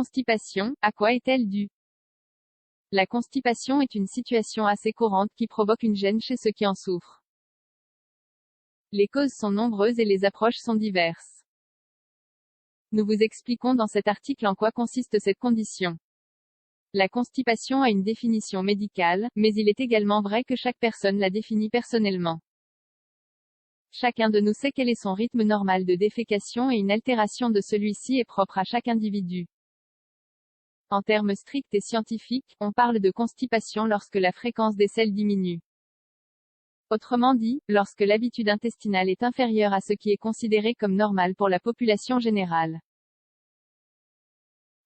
constipation, à quoi est-elle due? La constipation est une situation assez courante qui provoque une gêne chez ceux qui en souffrent. Les causes sont nombreuses et les approches sont diverses. Nous vous expliquons dans cet article en quoi consiste cette condition. La constipation a une définition médicale, mais il est également vrai que chaque personne la définit personnellement. Chacun de nous sait quel est son rythme normal de défécation et une altération de celui-ci est propre à chaque individu. En termes stricts et scientifiques, on parle de constipation lorsque la fréquence des selles diminue. Autrement dit, lorsque l'habitude intestinale est inférieure à ce qui est considéré comme normal pour la population générale.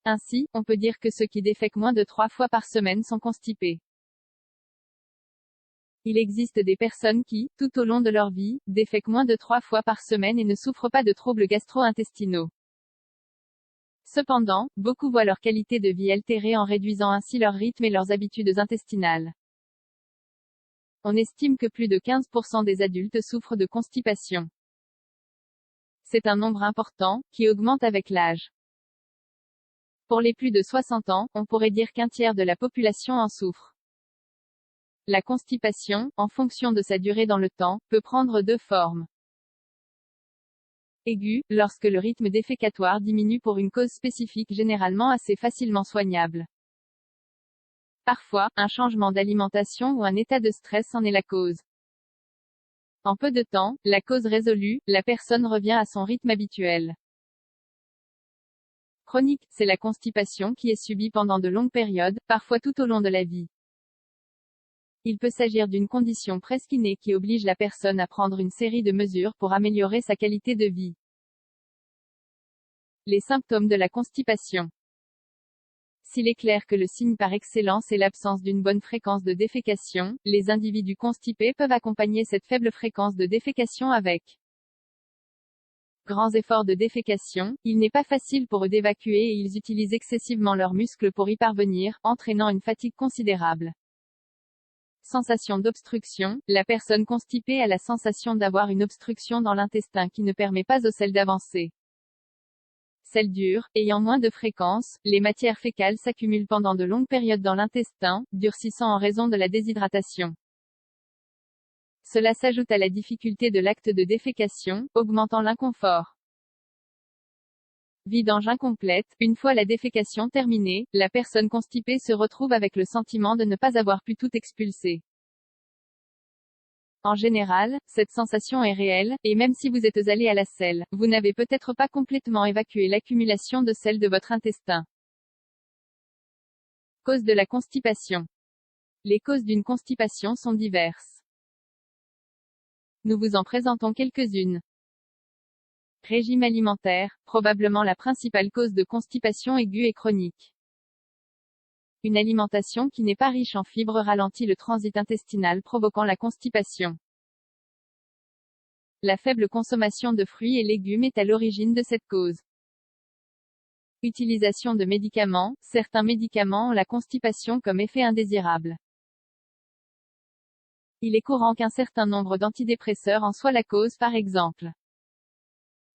Ainsi, on peut dire que ceux qui défèquent moins de 3 fois par semaine sont constipés. Il existe des personnes qui, tout au long de leur vie, défèquent moins de 3 fois par semaine et ne souffrent pas de troubles gastro-intestinaux. Cependant, beaucoup voient leur qualité de vie altérée en réduisant ainsi leur rythme et leurs habitudes intestinales. On estime que plus de 15% des adultes souffrent de constipation. C'est un nombre important, qui augmente avec l'âge. Pour les plus de 60 ans, on pourrait dire qu'un tiers de la population en souffre. La constipation, en fonction de sa durée dans le temps, peut prendre 2 formes. Aiguë, lorsque le rythme défécatoire diminue pour une cause spécifique généralement assez facilement soignable. Parfois, un changement d'alimentation ou un état de stress en est la cause. En peu de temps, la cause résolue, la personne revient à son rythme habituel. Chronique, c'est la constipation qui est subie pendant de longues périodes, parfois tout au long de la vie. Il peut s'agir d'une condition presque innée qui oblige la personne à prendre une série de mesures pour améliorer sa qualité de vie. Les symptômes de la constipation. S'il est clair que le signe par excellence est l'absence d'une bonne fréquence de défécation, les individus constipés peuvent accompagner cette faible fréquence de défécation avec grands efforts de défécation. Il n'est pas facile pour eux d'évacuer et ils utilisent excessivement leurs muscles pour y parvenir, entraînant une fatigue considérable. Sensation d'obstruction, la personne constipée a la sensation d'avoir une obstruction dans l'intestin qui ne permet pas aux selles d'avancer. Selles dures, ayant moins de fréquence, les matières fécales s'accumulent pendant de longues périodes dans l'intestin, durcissant en raison de la déshydratation. Cela s'ajoute à la difficulté de l'acte de défécation, augmentant l'inconfort. Vidange incomplète, une fois la défécation terminée, la personne constipée se retrouve avec le sentiment de ne pas avoir pu tout expulser. En général, cette sensation est réelle, et même si vous êtes allé à la selle, vous n'avez peut-être pas complètement évacué l'accumulation de sel de votre intestin. Cause de la constipation. Les causes d'une constipation sont diverses. Nous vous en présentons quelques-unes. Régime alimentaire, probablement la principale cause de constipation aiguë et chronique. Une alimentation qui n'est pas riche en fibres ralentit le transit intestinal provoquant la constipation. La faible consommation de fruits et légumes est à l'origine de cette cause. Utilisation de médicaments, certains médicaments ont la constipation comme effet indésirable. Il est courant qu'un certain nombre d'antidépresseurs en soient la cause par exemple.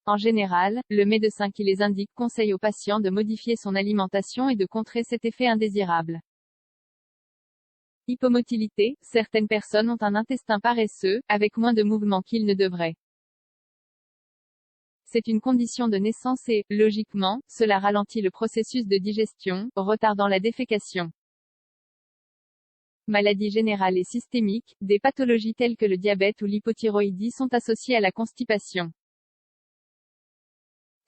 En général, le médecin qui les indique conseille au patient de modifier son alimentation et de contrer cet effet indésirable. Hypomotilité, certaines personnes ont un intestin paresseux, avec moins de mouvements qu'ils ne devraient. C'est une condition de naissance et, logiquement, cela ralentit le processus de digestion, retardant la défécation. Maladies générales et systémiques, des pathologies telles que le diabète ou l'hypothyroïdie sont associées à la constipation.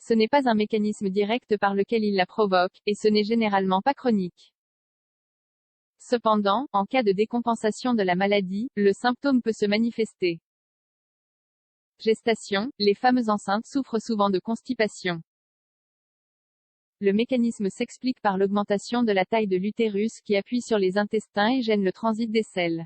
Ce n'est pas un mécanisme direct par lequel il la provoque, et ce n'est généralement pas chronique. Cependant, en cas de décompensation de la maladie, le symptôme peut se manifester. Gestation, les femmes enceintes souffrent souvent de constipation. Le mécanisme s'explique par l'augmentation de la taille de l'utérus qui appuie sur les intestins et gêne le transit des selles.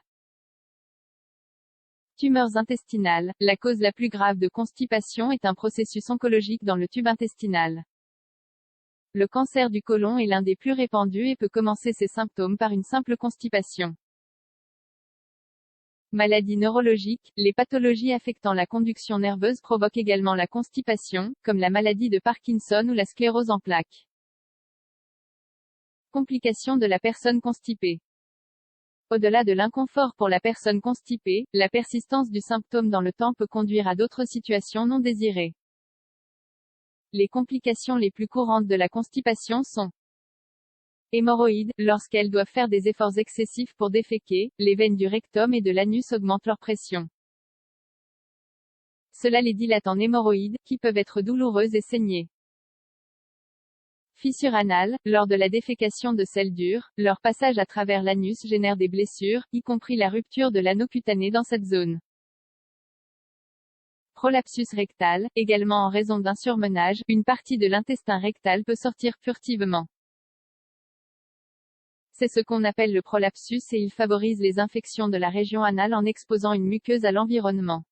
Tumeurs intestinales, la cause la plus grave de constipation est un processus oncologique dans le tube intestinal. Le cancer du côlon est l'un des plus répandus et peut commencer ses symptômes par une simple constipation. Maladies neurologiques, les pathologies affectant la conduction nerveuse provoquent également la constipation, comme la maladie de Parkinson ou la sclérose en plaques. Complications de la personne constipée. Au-delà de l'inconfort pour la personne constipée, la persistance du symptôme dans le temps peut conduire à d'autres situations non désirées. Les complications les plus courantes de la constipation sont hémorroïdes. Lorsqu'elles doivent faire des efforts excessifs pour déféquer, les veines du rectum et de l'anus augmentent leur pression. Cela les dilate en hémorroïdes, qui peuvent être douloureuses et saigner. Fissures anales. Lors de la défécation de selles dures, leur passage à travers l'anus génère des blessures, y compris la rupture de l'anneau cutané dans cette zone. Prolapsus rectal. Également en raison d'un surmenage, une partie de l'intestin rectal peut sortir furtivement. C'est ce qu'on appelle le prolapsus et il favorise les infections de la région anale en exposant une muqueuse à l'environnement.